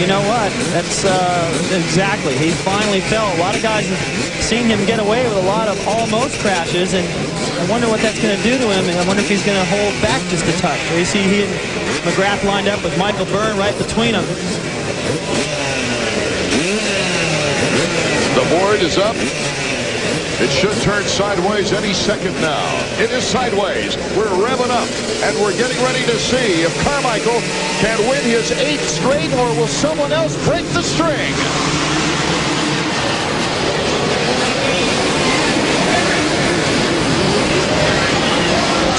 you know what? That's exactly. He finally fell. A lot of guys have seen him get away with a lot of almost crashes, and I wonder what that's going to do to him. And I wonder if he's going to hold back just a touch. You see he and McGrath lined up with Michael Byrne right between them. The board is up. It should turn sideways any second now. It is sideways. We're revving up, and we're getting ready to see if Carmichael can win his 8th straight, or will someone else break the string?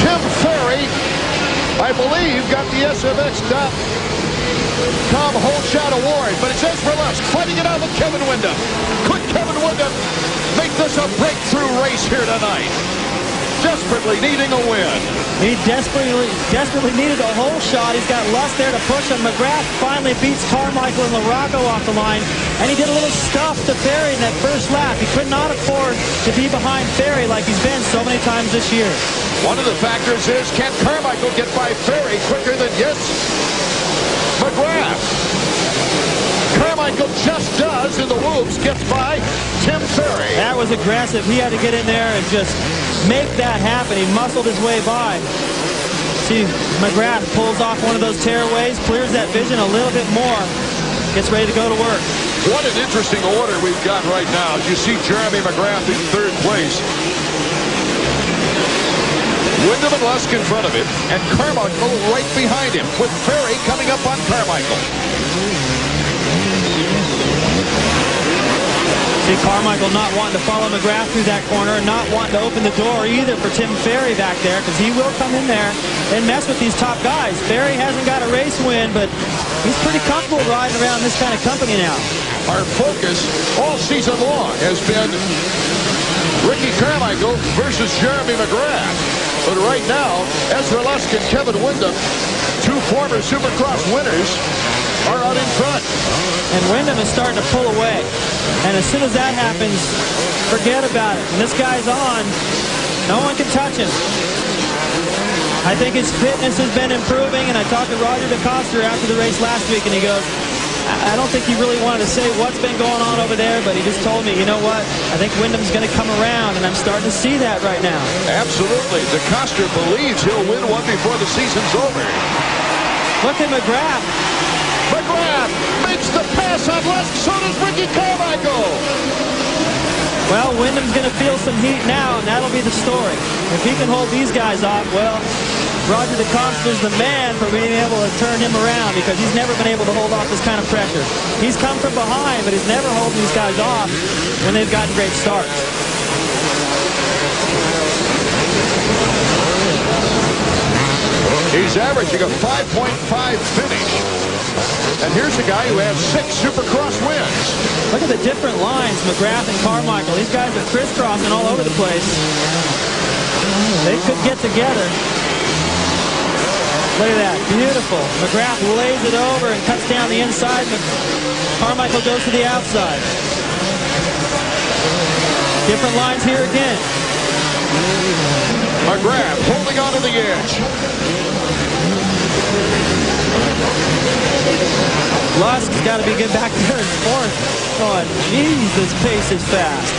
Tim Ferry, I believe, got the SMX.com Whole Shot Award, but it's Ezra Lusk fighting it out with Kevin Windham. Could Kevin Windham make this a breakthrough race here tonight? Desperately needing a win. He desperately needed a whole shot. He's got Lusk there to push him. McGrath finally beats Carmichael and LaRocco off the line, and he did a little stuff to Ferry in that first lap. He could not afford to be behind Ferry like he's been so many times this year. One of the factors is, can Carmichael get by Ferry quicker than McGrath? Carmichael just does in the whoops, gets by Tim Ferry. That was aggressive. He had to get in there and just make that happen. He muscled his way by. See, McGrath pulls off one of those tearaways, clears that vision a little bit more, gets ready to go to work. What an interesting order we've got right now. As you see Jeremy McGrath in 3rd place. Windham and Lusk in front of him, and Carmichael right behind him, with Ferry coming up on Carmichael. See Carmichael not wanting to follow McGrath through that corner, and not wanting to open the door either for Tim Ferry back there, because he will come in there and mess with these top guys. Ferry hasn't got a race win, but he's pretty comfortable riding around this kind of company now. Our focus all season long has been Ricky Carmichael versus Jeremy McGrath. But right now, Ezra Lusk and Kevin Windham, 2 former Supercross winners, are out in front. And Windham is starting to pull away. And as soon as that happens, forget about it. When this guy's on, no one can touch him. I think his fitness has been improving, and I talked to Roger DeCoster after the race last week, and he goes, I don't think he really wanted to say what's been going on over there, but he just told me, you know what, I think Windham's going to come around, and I'm starting to see that right now. Absolutely. DeCoster believes he'll win one before the season's over. Look at McGrath. McGrath makes the pass on Lusk, so does Ricky Carmichael. Well, Windham's going to feel some heat now, and that'll be the story. If he can hold these guys off, well, Roger DeCoster's the man for being able to turn him around, because he's never been able to hold off this kind of pressure. He's come from behind, but he's never holding these guys off when they've gotten great starts. He's averaging a 5.5 finish. And here's a guy who has 6 Supercross wins. Look at the different lines, McGrath and Carmichael. These guys are crisscrossing all over the place. They could get together. Look at that, beautiful. McGrath lays it over and cuts down the inside. Carmichael goes to the outside. Different lines here again. McGrath holding on to the edge. Lusk's got to be good back there in 4th. Oh, geez, this pace is fast.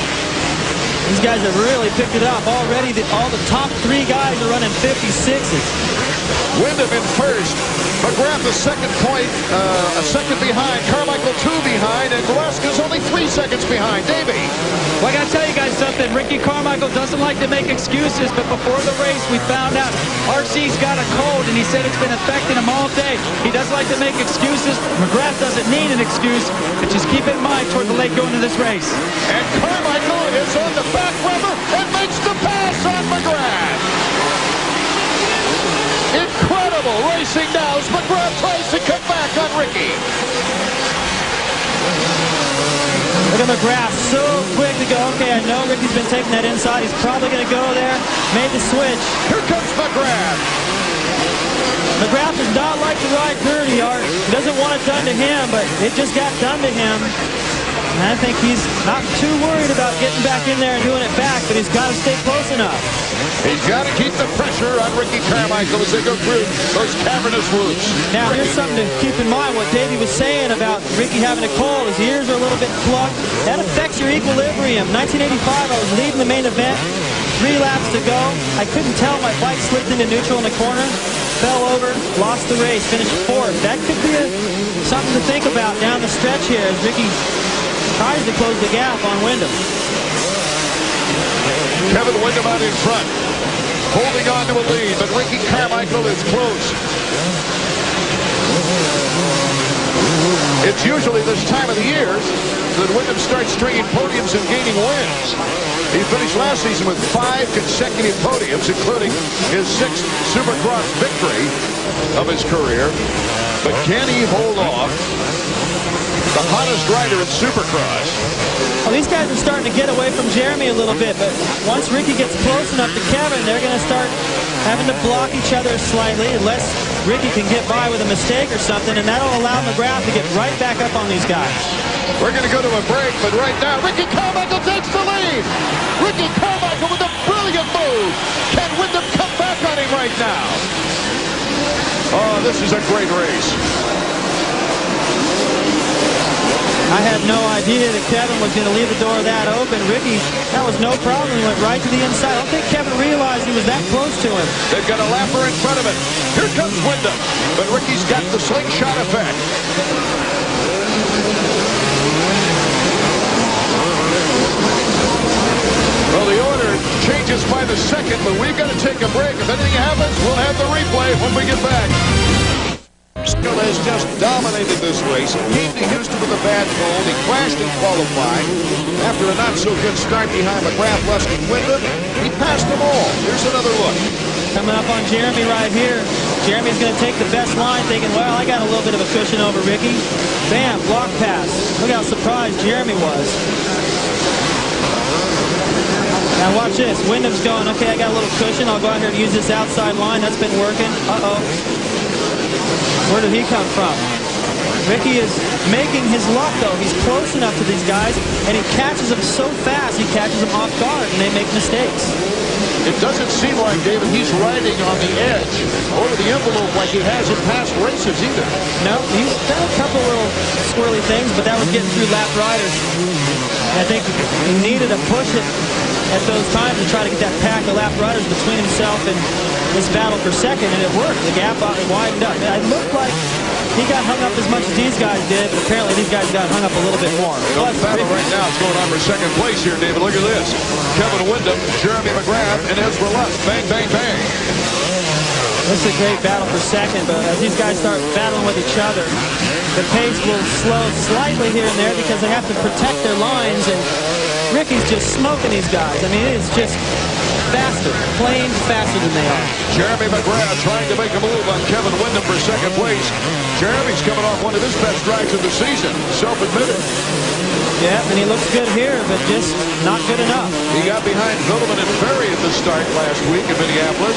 These guys have really picked it up already. All the top 3 guys are running 56s. Windham in 1st. McGrath a second behind. Carmichael 2 behind, and Lusk is only 3 seconds behind. Davey. Well, I got to tell you guys something. Ricky Carmichael doesn't like to make excuses, but before the race, we found out RC's got a cold, and he said it's been affecting him all day. He doesn't like to make excuses. McGrath doesn't need an excuse, but just keep in mind toward the late going to this race. And Carmichael is on the back rubber and makes the pass on McGrath. Incredible racing now as McGrath tries to come back on Ricky. Look at McGrath, so quick to go. Okay, I know Ricky's been taking that inside. He's probably going to go there. Made the switch. Here comes McGrath. McGrath does not like to ride dirty, Art. He doesn't want it done to him, but it just got done to him. And I think he's not too worried about getting back in there and doing it back, but he's got to stay close enough. He's got to keep the pressure on Ricky Carmichael as they go through those cavernous woods. Now, here's something to keep in mind. What Davey was saying about Ricky having a cold. His ears are a little bit plugged. That affects your equilibrium. 1985, I was leading the main event. 3 laps to go. I couldn't tell. My bike slipped into neutral in the corner. Fell over. Lost the race. Finished 4th. That could be something to think about down the stretch here as Ricky tries to close the gap on Windham. Kevin Windham out in front, holding on to a lead, but Ricky Carmichael is close. It's usually this time of the year that Windham starts stringing podiums and gaining wins. He finished last season with 5 consecutive podiums, including his 6th Supercross victory of his career. But can he hold off the hottest rider in Supercross? Well, these guys are starting to get away from Jeremy a little bit, but once Ricky gets close enough to Kevin, they're going to start having to block each other slightly unless Ricky can get by with a mistake or something, and that'll allow McGrath to get right back up on these guys. We're going to go to a break, but right now, Ricky Carmichael takes the lead. Ricky Carmichael with a brilliant move. Can Windham come back on him right now? Oh, this is a great race. I had no idea that Kevin was going to leave the door that open. Ricky, that was no problem. He went right to the inside. I don't think Kevin realized he was that close to him. They've got a lapper in front of it. Here comes Windham, but Ricky's got the slingshot effect. Well, the order changes by the second, but we've got to take a break. If anything happens, we'll have the replay when we get back. Has just dominated this race. Came to Houston with a bad cold. He crashed in qualifying. After a not-so-good start behind McGrath, Lusk, and Windham, he passed them all. Here's another look. Coming up on Jeremy right here. Jeremy's going to take the best line, thinking, well, I got a little bit of a cushion over Ricky. Bam, block pass. Look how surprised Jeremy was. Now watch this. Windham's going, okay, I got a little cushion. I'll go out here and use this outside line. That's been working. Uh-oh. Where did he come from? Ricky is making his luck, though. He's close enough to these guys, and he catches them so fast, he catches them off guard, and they make mistakes. It doesn't seem like, David, he's riding on the edge over the envelope like he has in past races either. No, he's done a couple little squirrely things, but that was getting through lap riders. And I think he needed to push it at those times to try to get that pack of lap riders between himself and this battle for second, and it worked. The gap widened up. It looked like he got hung up as much as these guys did, but apparently these guys got hung up a little bit more. The battle right now is going on for second place here, David. Look at this. Kevin Windham, Jeremy McGrath, and Ezra Lusk. Bang, bang, bang. This is a great battle for second, but as these guys start battling with each other, the pace will slow slightly here and there because they have to protect their lines, and Ricky's just smoking these guys. I mean, it is just faster, plain faster than they are. Jeremy McGrath trying to make a move on Kevin Windham for second place. Jeremy's coming off one of his best drives of the season, self-admitted. Yeah, and he looks good here, but just not good enough. He got behind Villeman and Ferry at the start last week in Minneapolis.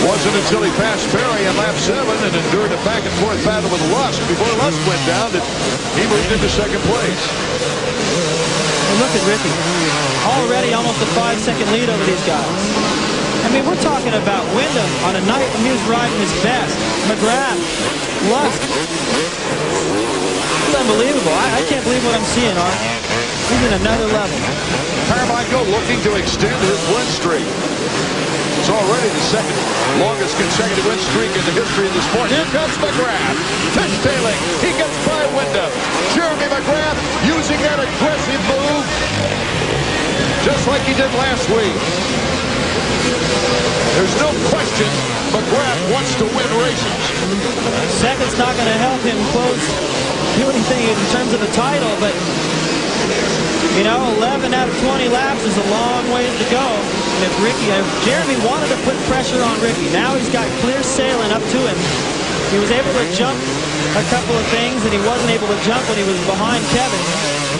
Wasn't until he passed Ferry on lap 7 and endured a back-and-forth battle with Lusk before Lusk went down that he moved into second place. And look at Ricky. Already almost a 5-second lead over these guys. I mean, we're talking about Windham on a night when he was riding his best. McGrath, Lusk. It's unbelievable. I can't believe what I'm seeing, Art. He's in another level. Carmichael looking to extend his win streak. It's already the second longest consecutive win streak in the history of the sport. Here comes McGrath. Fishtailing. He gets by Windham. Jeremy McGrath using that aggressive move just like he did last week. There's no question McGrath wants to win races. Second's not going to help him do anything in terms of the title, but you know, 11 out of 20 laps is a long ways to go. And if Jeremy wanted to put pressure on Ricky, now he's got clear sailing up to him. He was able to jump a couple of things that he wasn't able to jump when he was behind Kevin.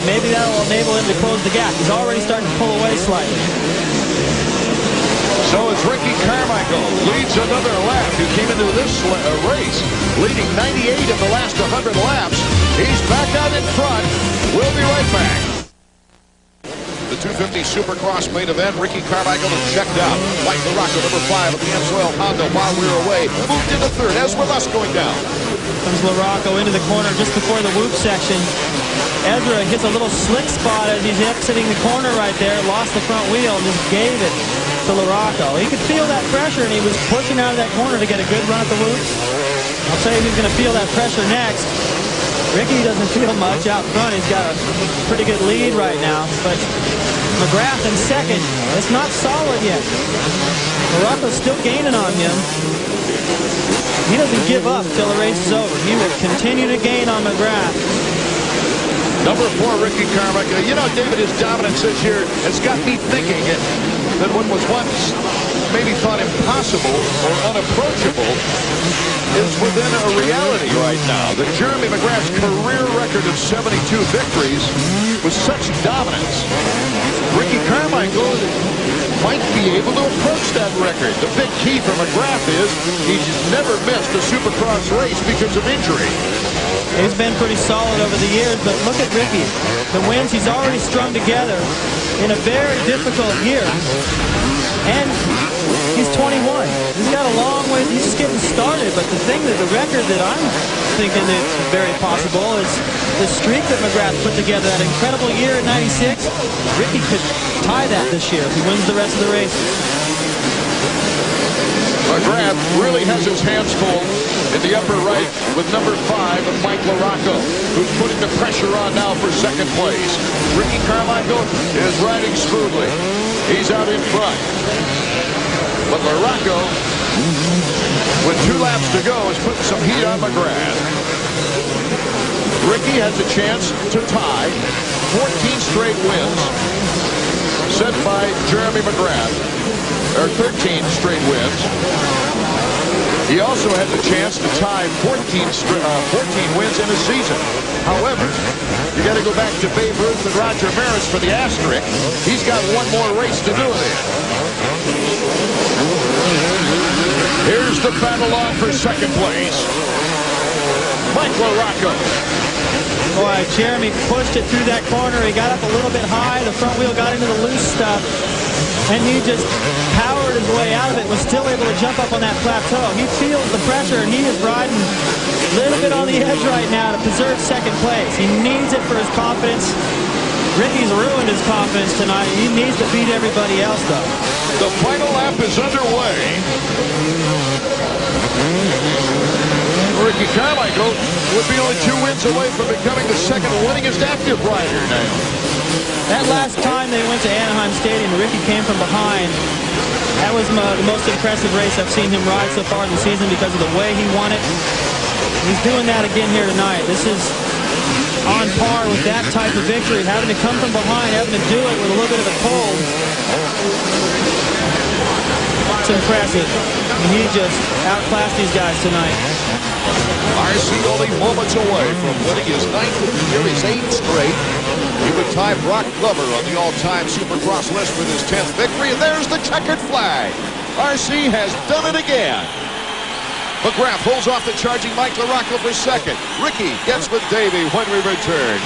Maybe that will enable him to close the gap. He's already starting to pull away slightly. So as Ricky Carmichael leads another lap, who came into this race leading 98 of the last 100 laps. He's back out in front. We'll be right back. The 250 Supercross main event. Ricky Carmichael has checked out. Mike LaRocco, number 5 of the Amsoil Honda while we were away. Moved into third as Velas going down. Comes LaRocco into the corner just before the whoop section. Ezra hits a little slick spot as he's exiting the corner right there. Lost the front wheel and just gave it to LaRocco. He could feel that pressure, and he was pushing out of that corner to get a good run at the whoops. I'll tell you who's going to feel that pressure next. Ricky doesn't feel much out front. He's got a pretty good lead right now, but McGrath in second. It's not solid yet. LaRocco's still gaining on him. He doesn't give up till the race is over. He will continue to gain on McGrath. Number 4, Ricky Carmichael. You know, David, his dominance this year has got me thinking that what was once maybe thought impossible or unapproachable is within a reality right now. That Jeremy McGrath's career record of 72 victories was such dominance. Ricky Carmichael might be able to approach that record. The big key for McGrath is he's never missed a Supercross race because of injury. He's been pretty solid over the years, but look at Ricky. The wins he's already strung together in a very difficult year. And he's 21. He's got a long way. He's just getting started. But the record that I'm thinking that's very possible is the streak that McGrath put together. That incredible year in '96. Ricky could tie that this year if he wins the rest of the race. McGrath really has his hands full in the upper right with number 5 of Mike LaRocco, who's putting the pressure on now for second place. Ricky Carmichael is riding smoothly. He's out in front. But LaRocco, with 2 laps to go, is putting some heat on McGrath. Ricky has a chance to tie 14 straight wins set by Jeremy McGrath, or 13 straight wins. He also has a chance to tie 14 wins in a season. However, you got to go back to Babe Ruth and Roger Maris for the asterisk. He's got one more race to do it in. Here's the battle on for second place. Mike LaRocco. Boy, Jeremy pushed it through that corner. He got up a little bit high. The front wheel got into the loose stuff. And he just powered his way out of it, was still able to jump up on that plateau. He feels the pressure, and he is riding a little bit on the edge right now to preserve second place. He needs it for his confidence. Ricky's ruined his confidence tonight. He needs to beat everybody else, though. The final lap is underway. Ricky Carmichael would be only 2 wins away from becoming the second winningest active rider now. That last time they went to Anaheim Stadium, Ricky came from behind. That was the most impressive race I've seen him ride so far in the season because of the way he won it. He's doing that again here tonight. This is on par with that type of victory, having to come from behind, having to do it with a little bit of a cold. It's impressive. He just outclassed these guys tonight. RC only moments away from winning his 9th series 8 straight. He would tie Brock Glover on the all-time Supercross list with his 10th victory, and there's the checkered flag. RC has done it again. McGrath holds off the charging Mike LaRocco for second. Ricky gets with Davey when we return.